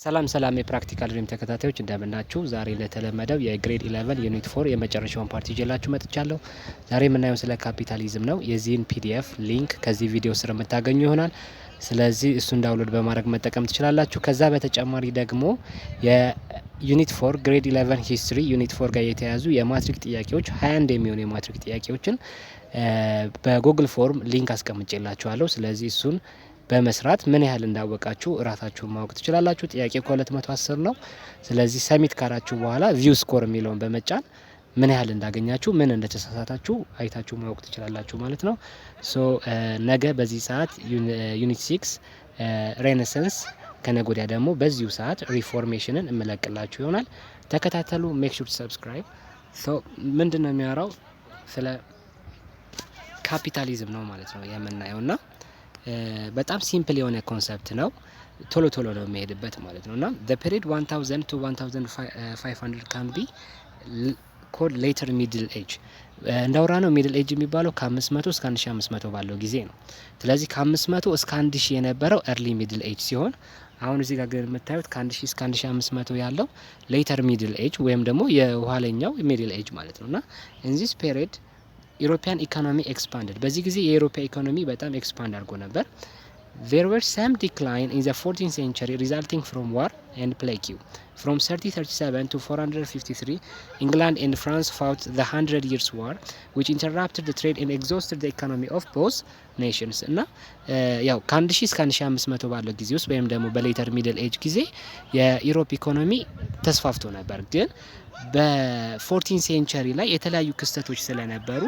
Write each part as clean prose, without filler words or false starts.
ሰላም የፕራክቲካል ድሪም ተከታታዮች እንደምናችሁ። ዛሬ ለተለመደው የግሬድ 11 ዩኒት 4 የመጨረሻውን ፓርት ይዤላችሁ መጥቻለሁ። ዛሬ የምናየው ስለ ካፒታሊዝም ነው። የዚህን ፒዲኤፍ ሊንክ ከዚህ ቪዲዮ ስር የምታገኙ ይሆናል። ስለዚህ እሱን ዳውንሎድ በማድረግ መጠቀም ትችላላችሁ። ከዛ በተጨማሪ ደግሞ የዩኒት 4 ግሬድ 11 ሂስትሪ ዩኒት 4 ጋር የተያዙ የማትሪክ ጥያቄዎች 21 የሚሆኑ የማትሪክ ጥያቄዎችን በጉግል ፎርም ሊንክ አስቀምጬላችኋለሁ። ስለዚህ እሱን በመስራት ምን ያህል እንዳወቃችሁ እራሳችሁን ማወቅ ትችላላችሁ። ጥያቄ ከ210 ነው። ስለዚህ ሰሚት ካራችሁ በኋላ ቪው ስኮር የሚለውን በመጫን ምን ያህል እንዳገኛችሁ ምን እንደተሳሳታችሁ አይታችሁ ማወቅ ትችላላችሁ ማለት ነው። ሶ ነገ በዚህ ሰዓት ዩኒት 6 ሬኔሳንስ፣ ከነገ ወዲያ ደግሞ በዚሁ ሰዓት ሪፎርሜሽንን እመለቅላችሁ ይሆናል። ተከታተሉ። ሜክ ሹር ሰብስክራይብ። ሶ ምንድነው የሚያወራው? ስለ ካፒታሊዝም ነው ማለት ነው የምናየውና በጣም ሲምፕል የሆነ ኮንሰፕት ነው። ቶሎ ነው የሚሄድበት ማለት ነውና the period 1000 to 1500 can be called later middle age። እንዳውራ ነው ሚድል ኤጅ የሚባለው ከ500 እስከ 1500 ባለው ጊዜ ነው። ስለዚህ ከ500 እስከ 1000 የነበረው early middle age ሲሆን አሁን እዚህ ጋር ግን የምታዩት ከ1000 እስከ 1500 ያለው later middle age ወይም ደግሞ የኋለኛው middle age ማለት ነውና in this period European economy expanded። በዚህ ጊዜ የአውሮፓ ኢኮኖሚ በጣም ኤክስፓንድ አድርጎ ነበር። There were some decline in the 14th century resulting from war and plague. From 3037 to 453, England and France fought the 100 Years' War, which interrupted the trade and exhausted the economy of both nations. እና ያው ከ1000 እስከ 1500 ባለው ጊዜ ውስጥ ወይም ደግሞ በሌተር ሚድል ኤጅ ጊዜ የኢሮፕ ኢኮኖሚ ተስፋፍቶ ነበር። ግን በ14 ሴንቸሪ ላይ የተለያዩ ክስተቶች ስለነበሩ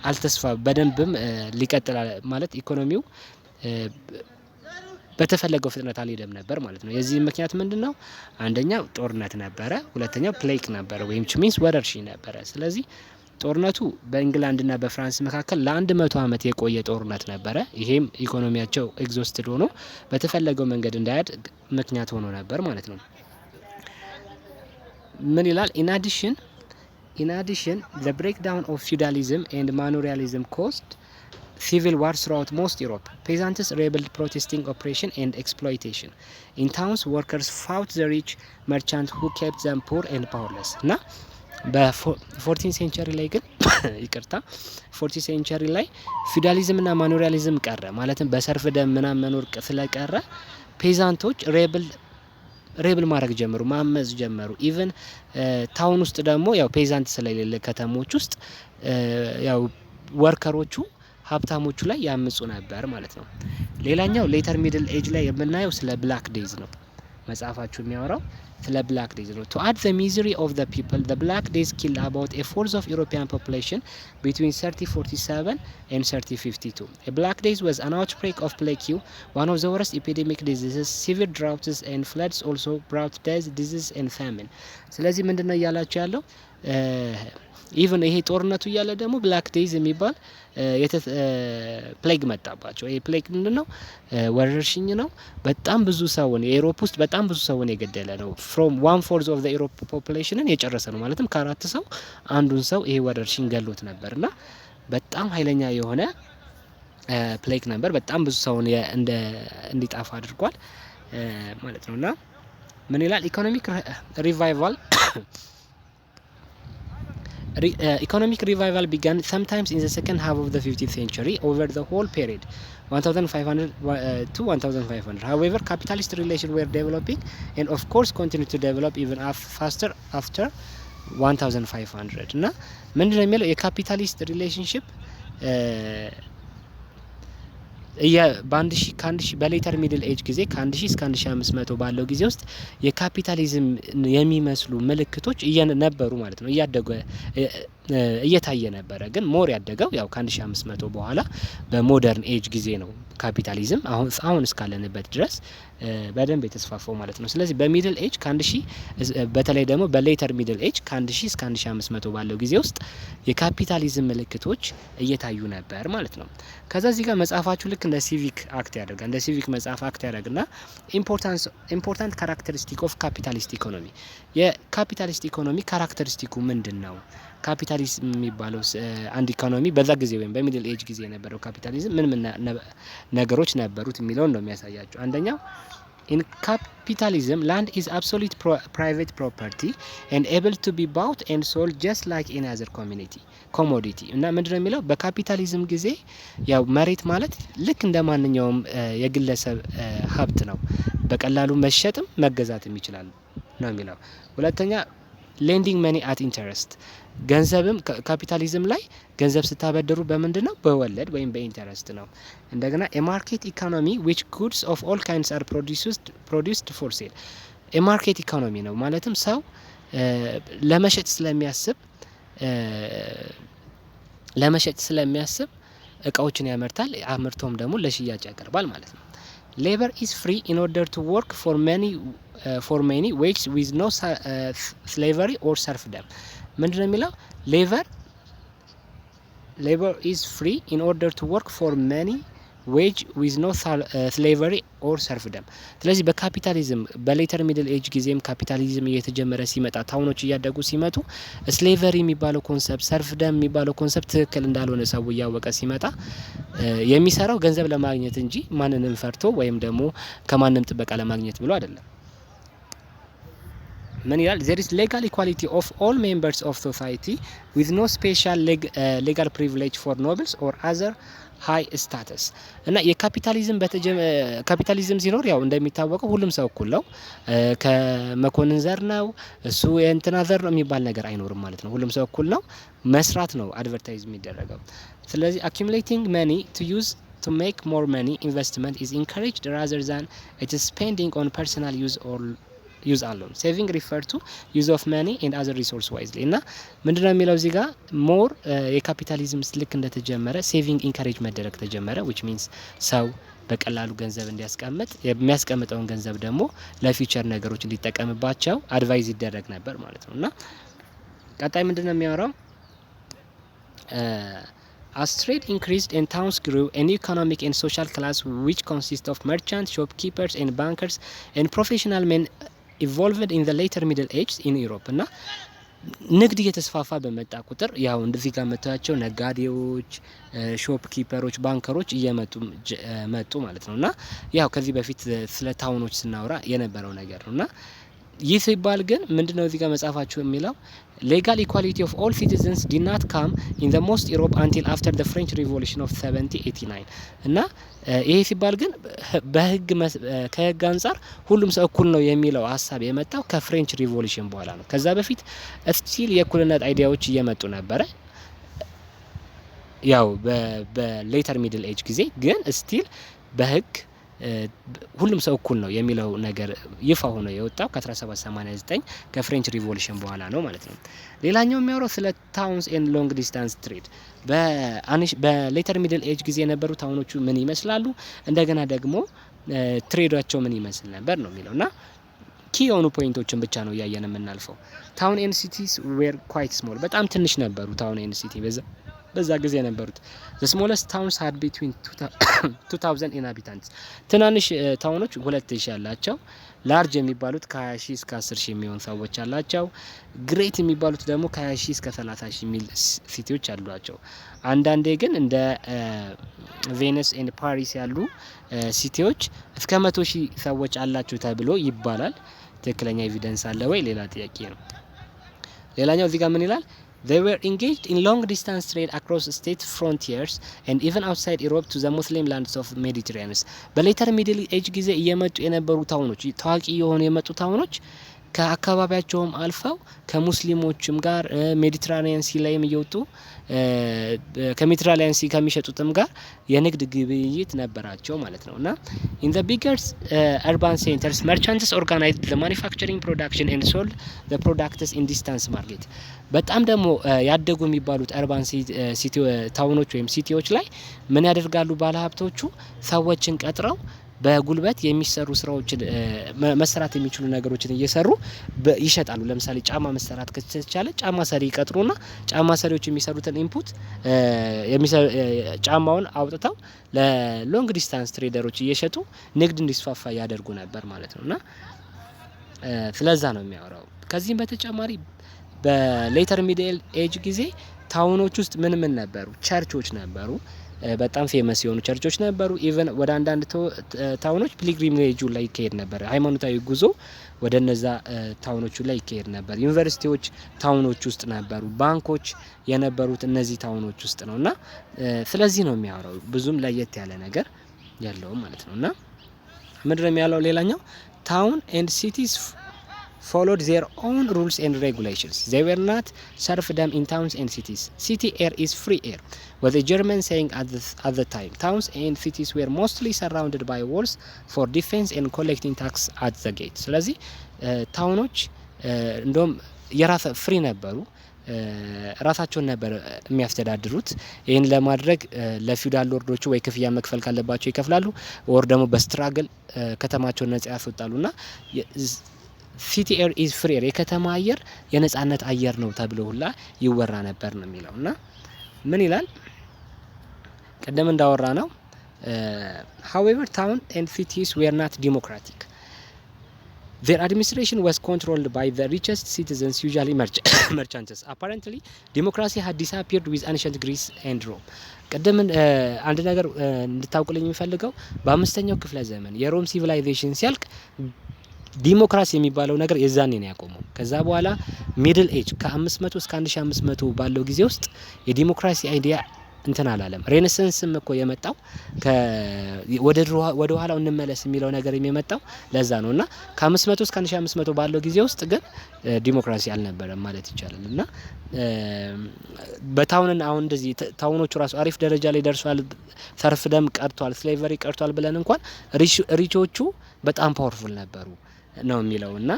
አልተስፋ በደንብም ሊቀጥል ማለት ኢኮኖሚው በተፈለገው ፍጥነት አልሄደም ነበር ማለት ነው። የዚህ ምክንያት ምንድነው? አንደኛው ጦርነት ነበረ፣ ሁለተኛው ፕሌክ ነበረ ወይም ቺሚንስ ወረርሽኝ ነበረ። ስለዚህ ጦርነቱ በእንግላንድና በፍራንስ መካከል ለ100 ዓመት የቆየ ጦርነት ነበረ። ይሄም ኢኮኖሚያቸው ኤግዞስትድ ሆኖ በተፈለገው መንገድ እንዳያድግ ምክንያት ሆኖ ነበር ማለት ነው። ምን ይላል? in addition the breakdown of feudalism and manorialism caused civil war throughout most Europe. Peasants rebelled, protesting oppression and exploitation. In towns, workers fought the rich merchants who kept them poor and powerless. እና በ14 ሴንቸሪ ላይ ግን ይቅርታ 14 ሴንቸሪ ላይ ፊውዳሊዝም እና ማኖሪያሊዝም ቀረ። ማለትም በሰርፍ ደም ምናምን መኖር ስለቀረ ፔዛንቶች ሬብል ማድረግ ጀመሩ፣ ማመዝ ጀመሩ። ኢቭን ታውን ውስጥ ደግሞ ያው ፔዛንት ስለሌለ ከተሞች ውስጥ ያው ወርከሮቹ ሀብታሞቹ ላይ ያምጹ ነበር ማለት ነው። ሌላኛው ሌተር ሚድል ኤጅ ላይ የምናየው ስለ ብላክ ዴይዝ ነው። መጽሐፋችሁ የሚያወራው ስለ ብላክ ዴይዝ ነው። to add the misery of the people, the black days killed about a fourth of European population between 3047 and 3052. A black days was an outbreak of plague, one of the worst epidemic diseases. Severe droughts and floods also brought death, disease and famine. ስለዚህ ምንድነው እያላችሁ ያለው? ኢቭን ይሄ ጦርነቱ እያለ ደግሞ ብላክ ዴይዝ የሚባል ፕሌግ መጣባቸው። ይሄ ፕሌግ ምንድነው? ወረርሽኝ ነው። በጣም ብዙ ሰውን የአውሮፓ ውስጥ በጣም ብዙ ሰውን የገደለ ነው። from 1/4 of the Europe populationን የጨረሰ ነው። ማለትም ከአራት ሰው አንዱን ሰው ይሄ ወረርሽኝ ገሎት ነበርና በጣም ኃይለኛ የሆነ ፕሌግ ነበር። በጣም ብዙ ሰውን እንዲጣፋ አድርጓል ማለት ነውና ምን ይላል? Economic revival began sometimes in the second half of the 15th century over the whole period 1500 to 1500. However, capitalist relations were developing and of course continued to develop even faster after 1500. እና ምንድነው የሚለው የካፒታሊስት ሪሌሽንሺፕ ከ1000 በሌተር ሚድል ኤጅ ጊዜ ከ1000 እስከ 1500 ባለው ጊዜ ውስጥ የካፒታሊዝም የሚመስሉ ምልክቶች ነበሩ ማለት ነው። እየታየ ነበረ። ግን ሞር ያደገው ያው ከ1500 በኋላ በሞደርን ኤጅ ጊዜ ነው ካፒታሊዝም አሁን እስካለንበት ድረስ በደንብ የተስፋፋው ማለት ነው። ስለዚህ በሚድል ኤጅ ከ1000 በተለይ ደግሞ በሌተር ሚድል ኤጅ ከ1000 እስከ 1500 ባለው ጊዜ ውስጥ የካፒታሊዝም ምልክቶች እየታዩ ነበር ማለት ነው። ከዛ እዚህ ጋር መጽሐፋችሁ ልክ እንደ ሲቪክ አክት ያደርጋል። እንደ ሲቪክ መጽሐፍ አክት ያደርግና ኢምፖርታንት ካራክተሪስቲክ ኦፍ ካፒታሊስት ኢኮኖሚ፣ የካፒታሊስት ኢኮኖሚ ካራክተሪስቲኩ ምንድነው? ካፒታሊዝም የሚባለው አንድ ኢኮኖሚ በዛ ጊዜ ወይም በሚድል ኤጅ ጊዜ የነበረው ካፒታሊዝም ምን ነገሮች ነበሩት የሚለውን ነው የሚያሳያቸው። አንደኛው In capitalism, land is absolute private property and able to be bought and sold just like any other commodity እና ምንድነው የሚለው በካፒታሊዝም ጊዜ ያው መሬት ማለት ልክ እንደ ማንኛውም የግለሰብ ሀብት ነው፣ በቀላሉ መሸጥም መገዛትም ይችላል ነው የሚለው። ሁለተኛ ሌንዲንግ መኒ አት ኢንተረስት፣ ገንዘብም ካፒታሊዝም ላይ ገንዘብ ስታበድሩ በምንድነው በወለድ ወይም በኢንተረስት ነው። እንደገና የማርኬት ኢኮኖሚ which goods of all kinds are produced for sale፣ የማርኬት ኢኮኖሚ ነው ማለትም ሰው ለመሸጥ ስለሚያስብ እቃዎችን ያመርታል፣ አምርቶም ደግሞ ለሽያጭ ያቀርባል ማለት ነው። Labor is free in order to work for many wages with no slavery or serfdom። ምንድነው የሚለው labor is free in order to work for many wage with no slavery or serfdom። ስለዚህ በካፒታሊዝም በሌተር ሚድል ኤጅ ጊዜም ካፒታሊዝም እየተጀመረ ሲመጣ ታውኖች እያደጉ ሲመጡ ስሌቨሪ የሚባለው ኮንሰፕት ሰርፍደም የሚባለው ኮንሰፕት ትክክል እንዳልሆነ ሰው እያወቀ ሲመጣ የሚሰራው ገንዘብ ለማግኘት እንጂ ማንንም ፈርቶ ወይም ደግሞ ከማንም ጥበቃ ለማግኘት ብሎ አይደለም። ምን ይላል? there is legal equality of all members of society with no special legal privilege for nobles or other high status። እና የካፒታሊዝም ካፒታሊዝም ሲኖር ያው እንደሚታወቀው ሁሉም ሰው እኩል ነው፣ ከመኮንን ዘር ነው እሱ የእንትና ዘር ነው የሚባል ነገር አይኖርም ማለት ነው። ሁሉም ሰው እኩል ነው፣ መስራት ነው አድቨርታይዝ የሚደረገው። ስለዚህ accumulating money to use to make more money investment is encouraged rather than it is spending on personal use alone. Saving refer to use of money and other resource wisely። እና ምንድነው የሚለው እዚህ ጋር ሞር የካፒታሊዝም ልክ እንደተጀመረ ሴቪንግ ኢንካሬጅ መደረግ ተጀመረ which means ሰው በቀላሉ ገንዘብ እንዲያስቀምጥ የሚያስቀምጠውን ገንዘብ ደግሞ ለፊውቸር ነገሮች እንዲጠቀምባቸው አድቫይዝ ይደረግ ነበር ማለት ነው። እና ቀጣይ ምንድነው የሚያወራው? As trade increased and towns grew, a new economic and social class which consists of merchants, shopkeepers and bankers and professional men evolved in the later middle ages in Europe። እና ንግድ እየተስፋፋ በመጣ ቁጥር ያው እንደዚህ ጋር መታቸው ነጋዴዎች፣ ሾፕ ኪፐሮች፣ ባንከሮች እየመጡ ማለት ነው። እና ያው ከዚህ በፊት ስለ ታውኖች ስናወራ የነበረው ነገር ነውና ይህ ሲባል ግን ምንድነው እዚህ ጋር መጻፋችሁ የሚለው legal equality of all citizens did not come in the most Europe until after the French Revolution of 1789። እና ይሄ ሲባል ግን ከህግ አንጻር ሁሉም ሰው እኩል ነው የሚለው ሀሳብ የመጣው ከፍሬንች ሪቮሉሽን በኋላ ነው። ከዛ በፊት ስቲል የእኩልነት አይዲያዎች እየመጡ ነበረ። ያው በሌተር ሚድል ኤጅ ጊዜ ግን ስቲል በህግ ሁሉም ሰው እኩል ነው የሚለው ነገር ይፋ ሆኖ የወጣው ከ1789 ከፍሬንች ሪቮሉሽን በኋላ ነው ማለት ነው። ሌላኛው የሚያወራው ስለ ታውንስ ኤንድ ሎንግ ዲስታንስ ትሬድ፣ በሌተር ሚድል ኤጅ ጊዜ የነበሩ ታውኖቹ ምን ይመስላሉ፣ እንደገና ደግሞ ትሬዳቸው ምን ይመስል ነበር ነው የሚለውና ኪ የሆኑ ፖይንቶችን ብቻ ነው እያየን የምናልፈው። ታውን ኤንድ ሲቲስ ዌር ኳይት ስሞል፣ በጣም ትንሽ ነበሩ ታውን ኤንድ ሲቲ በዛ ጊዜ የነበሩት። the smallest towns had between 2000 inhabitants፣ ትናንሽ ታውኖች 2000 ያላቸው፣ ላርጅ የሚባሉት ከ20,000 እስከ 10,000 የሚሆኑ ሰዎች አላቸው። ግሬት የሚባሉት ደግሞ ከ20,000 እስከ 30,000 የሚል ሲቲዎች አሏቸው። አንዳንዴ ግን እንደ ቬኒስ ኤንድ ፓሪስ ያሉ ሲቲዎች እስከ 100,000 ሰዎች አላቸው ተብሎ ይባላል። ትክክለኛ ኤቪደንስ አለ ወይ ሌላ ጥያቄ ነው። ሌላኛው እዚህ ጋር ምን ይላል? They were engaged in long distance trade across state frontiers and even outside Europe to the Muslim lands of Mediterranean። በሌተር ሚድል ኤጅ ጊዜ እየመጡ የነበሩ ታውኖች ታዋቂ የሆኑ የመጡ ታውኖች ከአካባቢያቸውም አልፈው ከሙስሊሞችም ጋር ሜዲትራኒያን ሲ ላይም እየወጡ ከሜዲትራኒያን ሲ ከሚሸጡትም ጋር የንግድ ግብይት ነበራቸው ማለት ነውና in the bigger urban centers merchants organized the manufacturing production and sold the products in distance market። በጣም ደግሞ ያደጉ የሚባሉት አርባን ሲቲ ታውኖች ወይም ሲቲዎች ላይ ምን ያደርጋሉ? ባለሀብቶቹ ሰዎችን ቀጥረው በጉልበት የሚሰሩ ስራዎችን መስራት የሚችሉ ነገሮችን እየሰሩ ይሸጣሉ። ለምሳሌ ጫማ መስራት ከተቻለ ጫማ ሰሪ ይቀጥሩና ጫማ ሰሪዎች የሚሰሩትን ኢንፑት ጫማውን አውጥተው ለሎንግ ዲስታንስ ትሬደሮች እየሸጡ ንግድ እንዲስፋፋ ያደርጉ ነበር ማለት ነውና ስለዛ ነው የሚያወራው። ከዚህም በተጨማሪ በሌተር ሚድል ኤጅ ጊዜ ታውኖች ውስጥ ምን ነበሩ? ቸርቾች ነበሩ። በጣም ፌመስ የሆኑ ቸርቾች ነበሩ። ኢቨን ወደ አንዳንድ ታውኖች ፒልግሪሜጁ ላይ ይካሄድ ነበር። ሃይማኖታዊ ጉዞ ወደ እነዛ ታውኖቹ ላይ ይካሄድ ነበር። ዩኒቨርሲቲዎች ታውኖች ውስጥ ነበሩ። ባንኮች የነበሩት እነዚህ ታውኖች ውስጥ ነውና ስለዚህ ነው የሚያወራው። ብዙም ለየት ያለ ነገር ያለው ማለት ነውና ምንድነው የሚያለው ሌላኛው town and cities followed their own rules and regulations. They were not serfdom in towns and cities. City air is free air, was a German saying at the time. Towns and cities were mostly surrounded by walls for defense and collecting tax at the gate. ስለዚህ ታውኖች እንደውም የራስ ፍሪ ነበሩ፣ ራሳቸውን ነበር የሚያስተዳድሩት። ይህን ለማድረግ ለፊውዳል ሎርዶቹ ወይ ክፍያ መክፈል ካለባቸው ይከፍላሉ፣ ወር ደግሞ በስትራግል ከተማቸውን ነጻ ያስወጣሉና ሲቲ ኤር ኢዝ ፍሪ ኤር የከተማ አየር የነጻነት አየር ነው ተብሎ ሁላ ይወራ ነበር ነው የሚለውና ምን ይላል ቀደም እንዳወራ ነው however town and cities were not democratic. Their administration was controlled by the richest citizens, usually merchants. Apparently, democracy had disappeared with ancient Greece and Rome. ቀደም አንድ ነገር እንድታውቁልኝ የሚፈልገው በአምስተኛው ክፍለ ዘመን የሮም ሲቪላይዜሽን ሲያልቅ ዲሞክራሲ የሚባለው ነገር የዛኔ ነው ያቆመው። ከዛ በኋላ ሚድል ኤጅ ከ500 እስከ 1500 ባለው ጊዜ ውስጥ የዲሞክራሲ አይዲያ እንትን አላለም። ሬኔሳንስም እኮ የመጣው ወደ ኋላው እንመለስ የሚለው ነገር የመጣው ለዛ ነውና ከ500 እስከ 1500 ባለው ጊዜ ውስጥ ግን ዲሞክራሲ አልነበረም ማለት ይቻላል። እና በታውንን አሁን እንደዚህ ታውኖቹ ራሱ አሪፍ ደረጃ ላይ ደርሷል፣ ሰርፍደም ቀርቷል፣ ስሌቨሪ ቀርቷል ብለን እንኳን ሪቾቹ በጣም ፓወርፉል ነበሩ ነው የሚለውና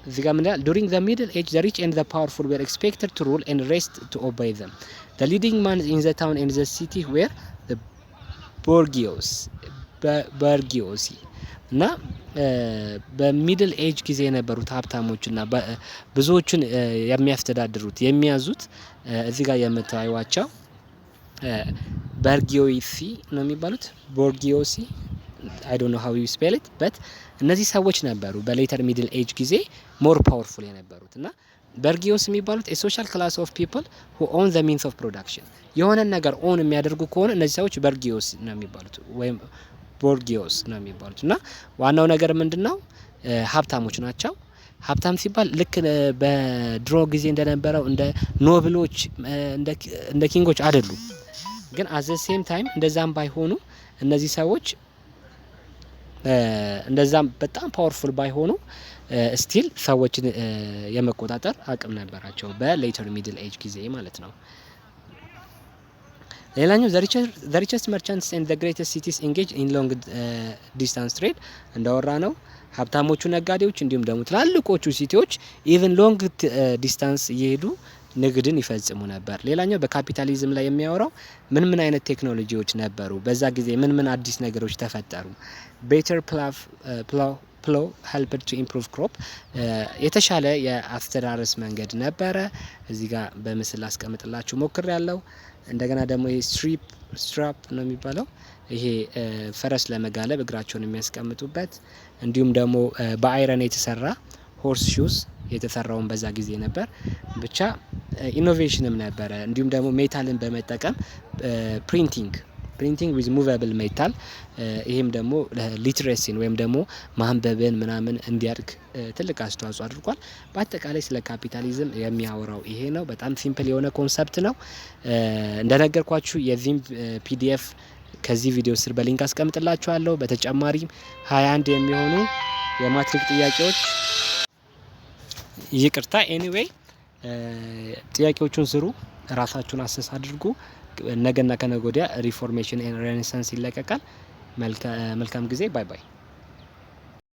እዚህ ጋር ምን ይላል during the middle age the rich and the powerful were expected to rule and rest to obey them. The leading men in the town and the city were the ቦርጊዮሲ እና በሚድል ኤጅ ጊዜ የነበሩት ሀብታሞችና ብዙዎችን የሚያስተዳድሩት የሚያዙት እዚህ ጋር የምታዩዋቸው ቦርጊዮሲ ነው የሚባሉት ቦርጊዮሲ I don't know how you spell it but እነዚህ ሰዎች ነበሩ በሌተር ሚድል ኤጅ ጊዜ ሞር ፓወርፉል የነበሩት እና ቦርጊዮስ የሚባሉት a social class of people who own the means of production የሆነ ነገር ኦን የሚያደርጉ ከሆነ እነዚህ ሰዎች ቦርጊዮስ ነው የሚባሉት ወይም ቦርጊዮስ ነው የሚባሉት እና ዋናው ነገር ምንድነው ሀብታሞች ናቸው። ሀብታም ሲባል ልክ በድሮ ጊዜ እንደነበረው እንደ ኖብሎች እንደ ኪንጎች አይደሉም። ግን at the same time እንደዛም ባይሆኑ እነዚህ ሰዎች እንደዛም በጣም ፓወርፉል ባይሆኑ ስቲል ሰዎችን የመቆጣጠር አቅም ነበራቸው በሌተር ሚድል ኤጅ ጊዜ ማለት ነው። ሌላኛው the richest merchants and the greatest cities engage in long distance trade እንዳወራ ነው። ሀብታሞቹ ነጋዴዎች እንዲሁም ደግሞ ትላልቆቹ ሲቲዎች ኢቭን ሎንግ ዲስታንስ እየሄዱ ንግድን ይፈጽሙ ነበር። ሌላኛው በካፒታሊዝም ላይ የሚያወራው ምን አይነት ቴክኖሎጂዎች ነበሩ፣ በዛ ጊዜ ምን አዲስ ነገሮች ተፈጠሩ። better plow helped to improve crop የተሻለ የአስተዳደር መንገድ ነበረ። እዚህ ጋር በምስል አስቀምጥላችሁ ሞክር ያለው እንደገና ደግሞ ስትራፕ ነው የሚባለው ይሄ ፈረስ ለመጋለብ እግራቸውን የሚያስቀምጡበት እንዲሁም ደግሞ በአይረን የተሰራ ሆርስ ሹስ የተሰራውን በዛ ጊዜ ነበር። ብቻ ኢኖቬሽንም ነበረ። እንዲሁም ደግሞ ሜታልን በመጠቀም ፕሪንቲንግ with movable metal ይሄም ደግሞ ሊትሬሲን ወይም ደግሞ ማንበብን ምናምን እንዲያድግ ትልቅ አስተዋጽኦ አድርጓል። በአጠቃላይ ስለ ካፒታሊዝም የሚያወራው ይሄ ነው። በጣም ሲምፕል የሆነ ኮንሰፕት ነው። እንደነገርኳችሁ የዚህም ፒዲኤፍ ከዚህ ቪዲዮ ስር በሊንክ አስቀምጥላችኋለሁ። በተጨማሪም 21 የሚሆኑ የማትሪክ ጥያቄዎች ይቅርታ ኤኒዌይ ጥያቄዎቹን ስሩ፣ ራሳችሁን አሰስ አድርጉ። ነገና ከነገ ወዲያ ሪፎርሜሽን ኤንድ ሬኔሳንስ ይለቀቃል። መልካም ጊዜ። ባይ ባይ።